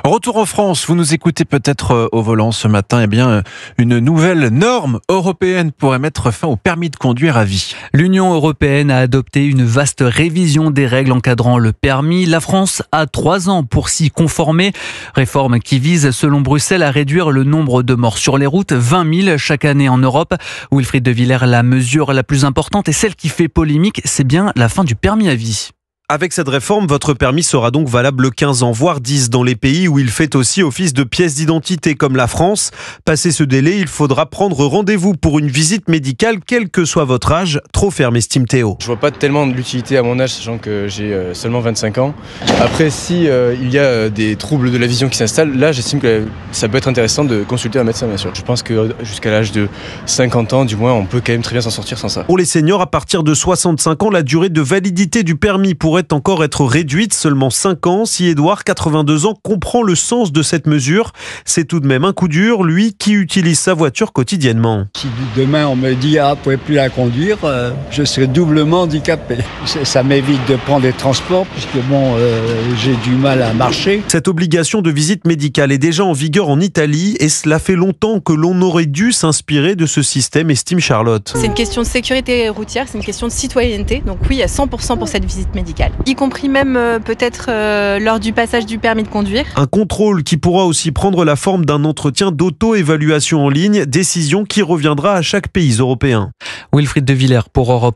Retour en France, vous nous écoutez peut-être au volant ce matin. Eh bien, une nouvelle norme européenne pourrait mettre fin au permis de conduire à vie. L'Union européenne a adopté une vaste révision des règles encadrant le permis. La France a 3 ans pour s'y conformer. Réforme qui vise, selon Bruxelles, à réduire le nombre de morts sur les routes, 20 000 chaque année en Europe. Wilfried de Villers, la mesure la plus importante et celle qui fait polémique, c'est bien la fin du permis à vie. Avec cette réforme, votre permis sera donc valable 15 ans, voire 10 dans les pays où il fait aussi office de pièce d'identité comme la France. Passé ce délai, il faudra prendre rendez-vous pour une visite médicale, quel que soit votre âge. Trop ferme, estime Théo. Je vois pas tellement de l'utilité à mon âge, sachant que j'ai seulement 25 ans. Après, si il y a des troubles de la vision qui s'installent, là j'estime que ça peut être intéressant de consulter un médecin, bien sûr. Je pense que jusqu'à l'âge de 50 ans, du moins, on peut quand même très bien s'en sortir sans ça. Pour les seniors, à partir de 65 ans, la durée de validité du permis pourrait encore être réduite, seulement 5 ans. Si Édouard, 82 ans, comprend le sens de cette mesure, c'est tout de même un coup dur, lui qui utilise sa voiture quotidiennement. Si demain on me dit « Ah, vous ne pouvez plus la conduire », je serai doublement handicapé. Ça m'évite de prendre des transports puisque j'ai du mal à marcher. Cette obligation de visite médicale est déjà en vigueur en Italie et cela fait longtemps que l'on aurait dû s'inspirer de ce système, estime Charlotte. C'est une question de sécurité routière, c'est une question de citoyenneté. Donc oui, à 100% pour cette visite médicale. Y compris même peut-être lors du passage du permis de conduire. Un contrôle qui pourra aussi prendre la forme d'un entretien d'auto-évaluation en ligne, décision qui reviendra à chaque pays européen. Wilfried de Villers pour Europe 1.